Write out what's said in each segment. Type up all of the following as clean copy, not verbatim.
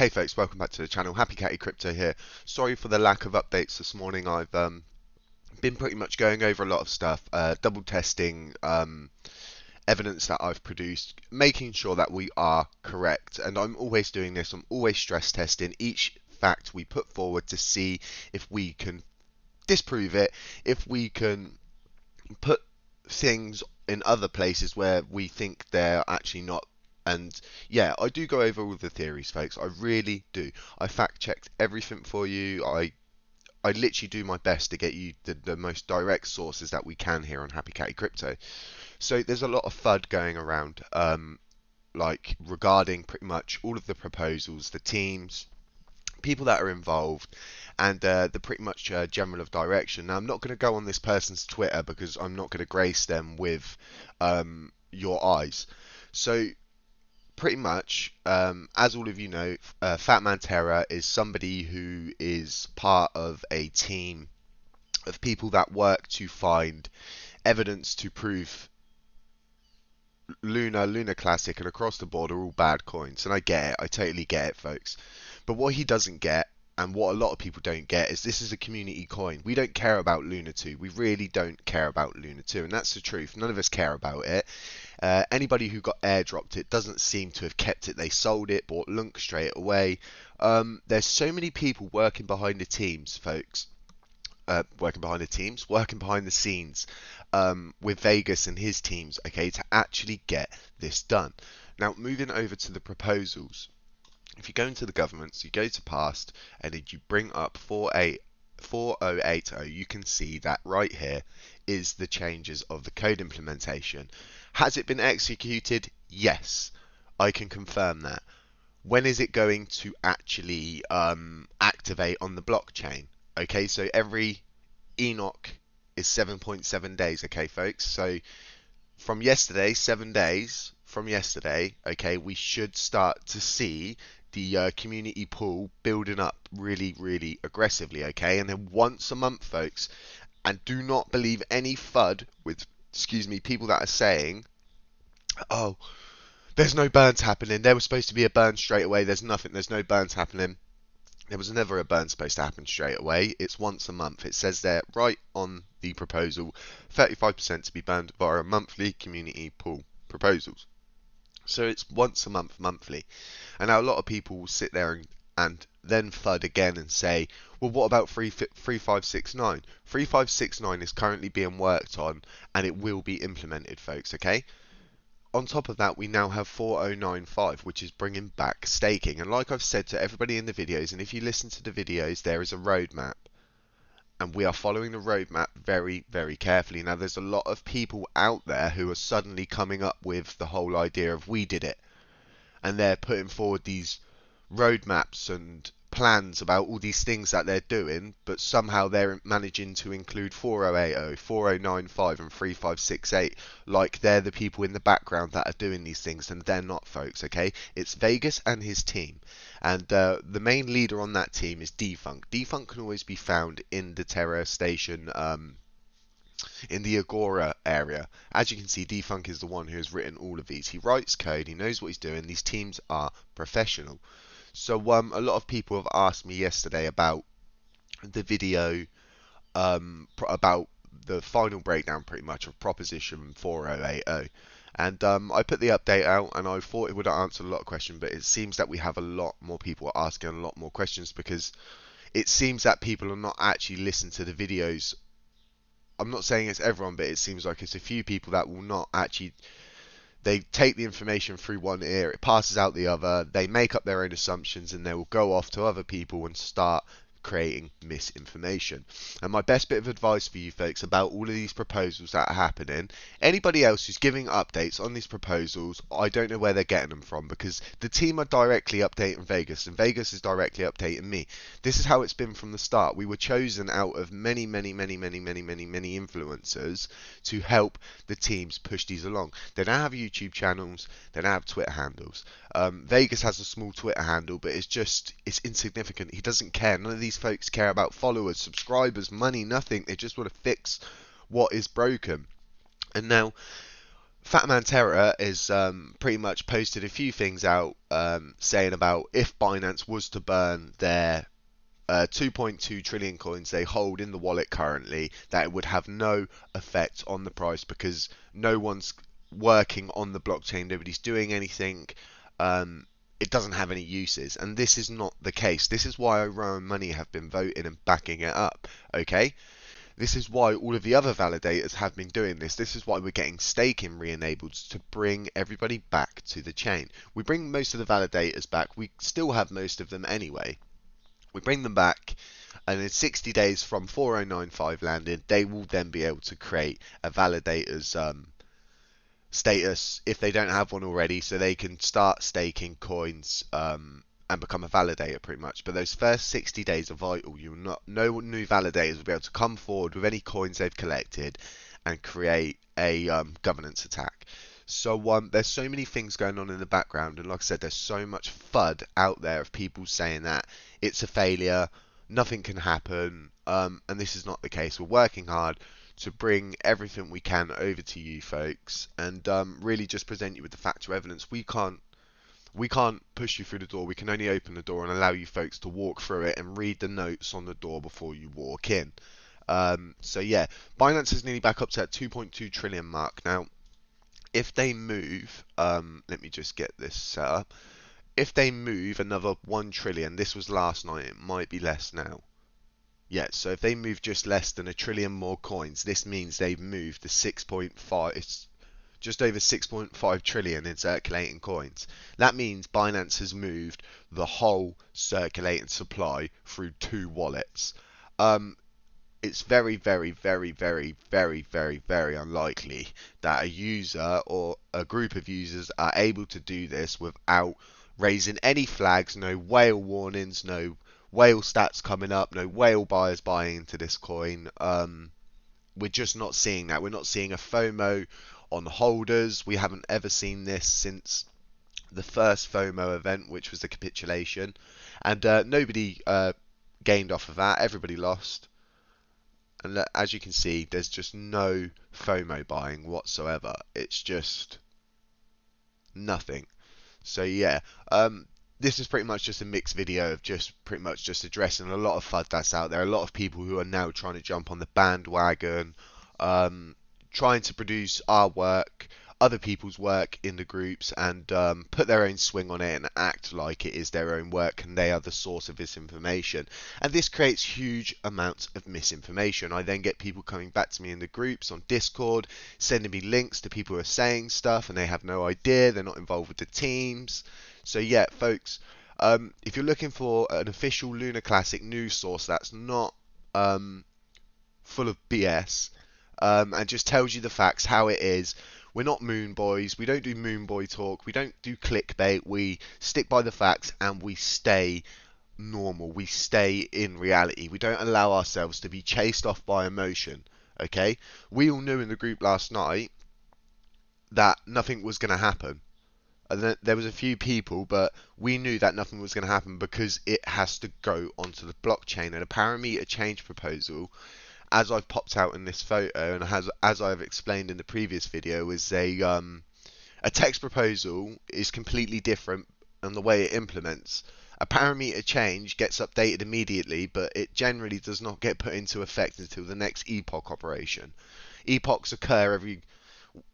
Hey folks, welcome back to the channel. Happy Catty Crypto here. Sorry for the lack of updates this morning. I've been pretty much going over a lot of stuff, double testing evidence that I've produced, making sure that we are correct. And I'm always doing this. I'm always stress testing each fact we put forward to see if we can disprove it, if we can put things in other places where we think they're actually not. And yeah, I do go over all the theories, folks. I really do. I fact checked everything for you. I literally do my best to get you the most direct sources that we can here on Happy Catty Crypto. So there's a lot of FUD going around, like regarding pretty much all of the proposals, the teams, people that are involved, and the pretty much general of direction. Now, I'm not going to go on this person's Twitter because I'm not going to grace them with your eyes. So, pretty much, as all of you know, Fatman Terra is somebody who is part of a team of people that work to find evidence to prove Luna Classic, and across the board are all bad coins. And I get it, I totally get it, folks. But what he doesn't get, and what a lot of people don't get, is this is a community coin. We don't care about Luna 2. We really don't care about Luna 2, and that's the truth. None of us care about it. Anybody who got airdropped it doesn't seem to have kept it. They sold it, bought Lunk straight away. There's so many people working behind the teams, folks. Working behind the scenes with Vegas and his teams, okay, to actually get this done. Now, moving over to the proposals. If you go into the governments, you go to past, and then you bring up 4080, you can see that right here is the changes of the code implementation. Has it been executed? Yes, I can confirm that. When is it going to actually activate on the blockchain? Okay, so every Enoch is 7.7 days, okay, folks? So from yesterday, 7 days from yesterday, okay, we should start to see the community pool building up really, really aggressively, okay? And then once a month, folks, and do not believe any FUD with, excuse me, people that are saying, oh, there's no burns happening. There was supposed to be a burn straight away. There's nothing. There's no burns happening. There was never a burn supposed to happen straight away. It's once a month. It says there right on the proposal, 35% to be burned via monthly community pool proposals. So it's once a month, monthly. And now a lot of people will sit there and then FUD again and say, well, what about 3569? 3569 is currently being worked on and it will be implemented, folks, okay? On top of that, we now have 4095, which is bringing back staking. And like I've said to everybody in the videos, and if you listen to the videos, there is a roadmap. And we are following the roadmap very, very carefully. Now, there's a lot of people out there who are suddenly coming up with the whole idea of we did it. And they're putting forward these roadmaps and plans about all these things that they're doing, but somehow they're managing to include 4080, 4095 and 3568 like they're the people in the background that are doing these things, and they're not, folks, okay? It's Vegas and his team, and the main leader on that team is Defunk. Defunk can always be found in the Terra Station in the Agora area. As you can see, Defunk is the one who has written all of these. He writes code, he knows what he's doing. These teams are professional. So a lot of people have asked me yesterday about the video, about the final breakdown pretty much of Proposition 4080. And I put the update out and I thought it would answer a lot of questions, but it seems that we have a lot more people asking a lot more questions because it seems that people are not actually listening to the videos. I'm not saying it's everyone, but it seems like it's a few people that will not actually. They take the information through one ear, it passes out the other, they make up their own assumptions, and they will go off to other people and start creating misinformation. And my best bit of advice for you folks about all of these proposals that are happening, anybody else who's giving updates on these proposals, I don't know where they're getting them from, because the team are directly updating Vegas and Vegas is directly updating me. This is how it's been from the start. We were chosen out of many influencers to help the teams push these along. They don't have YouTube channels, they don't have Twitter handles. Vegas has a small Twitter handle, but it's insignificant. He doesn't care. None of these folks care about followers, subscribers, money, nothing. They just want to fix what is broken. And now Fatman Terror is pretty much posted a few things out saying about if Binance was to burn their 2.2 trillion coins they hold in the wallet currently, that it would have no effect on the price because no one's working on the blockchain, nobody's doing anything. It doesn't have any uses, and this is not the case. This is why Rowan Money have been voting and backing it up. Okay, this is why all of the other validators have been doing this. This is why we're getting staking re-enabled, to bring everybody back to the chain. We bring most of the validators back. We still have most of them anyway. We bring them back, and in 60 days from 4095 landing, they will then be able to create a validator's status if they don't have one already, so they can start staking coins and become a validator pretty much. But those first 60 days are vital. No new validators will be able to come forward with any coins they've collected and create a governance attack. So there's so many things going on in the background, and like I said, there's so much FUD out there of people saying that it's a failure, nothing can happen, and this is not the case. We're working hard to bring everything we can over to you folks, and really just present you with the factual evidence. We can't push you through the door. We can only open the door and allow you folks to walk through it and read the notes on the door before you walk in. So yeah, Binance is nearly back up to that 2.2 trillion mark now. If they move, let me just get this set up. If they move another 1 trillion, this was last night, it might be less now. Yeah, so if they move just less than 1 trillion more coins, this means they've moved the 6.5, it's just over 6.5 trillion in circulating coins. That means Binance has moved the whole circulating supply through 2 wallets. It's very, very, very, very, very, very, very unlikely that a user or a group of users are able to do this without raising any flags, no whale warnings, no whale stats coming up, no whale buyers buying into this coin. We're just not seeing that. We're not seeing a FOMO on holders. We haven't ever seen this since the first FOMO event, which was the capitulation. And nobody gained off of that. Everybody lost. And as you can see, there's just no FOMO buying whatsoever. It's just nothing. So yeah, this is pretty much just a mixed video of just pretty much just addressing a lot of FUD that's out there. A lot of people who are now trying to jump on the bandwagon, trying to produce our work, other people's work in the groups, and put their own swing on it and act like it is their own work and they are the source of this information. And this creates huge amounts of misinformation. I then get people coming back to me in the groups on Discord, sending me links to people who are saying stuff and they have no idea, they're not involved with the teams. So yeah, folks, if you're looking for an official Lunar Classic news source that's not full of BS and just tells you the facts, how it is, we're not moon boys. We don't do moon boy talk. We don't do clickbait. We stick by the facts and we stay normal. We stay in reality. We don't allow ourselves to be chased off by emotion. Okay? We all knew in the group last night that nothing was going to happen. And there was a few people, but we knew that nothing was going to happen because it has to go onto the blockchain. And a parameter change proposal, as I've popped out in this photo and as I've explained in the previous video, is a text proposal is completely different in the way it implements. A parameter change gets updated immediately, but it generally does not get put into effect until the next epoch operation. Epochs occur every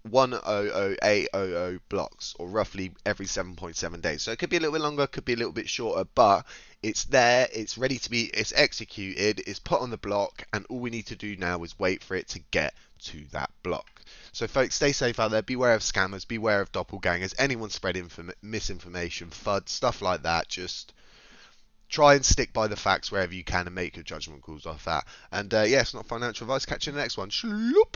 100,800 blocks, or roughly every 7.7 days. So it could be a little bit longer, could be a little bit shorter, but it's there, it's ready to be, it's executed, it's put on the block, and all we need to do now is wait for it to get to that block. So folks, stay safe out there, beware of scammers, beware of doppelgangers, anyone spreading misinformation, FUD, stuff like that. Just try and stick by the facts wherever you can and make your judgment calls off that. And yeah, it's not financial advice. Catch you in the next one. Shloop!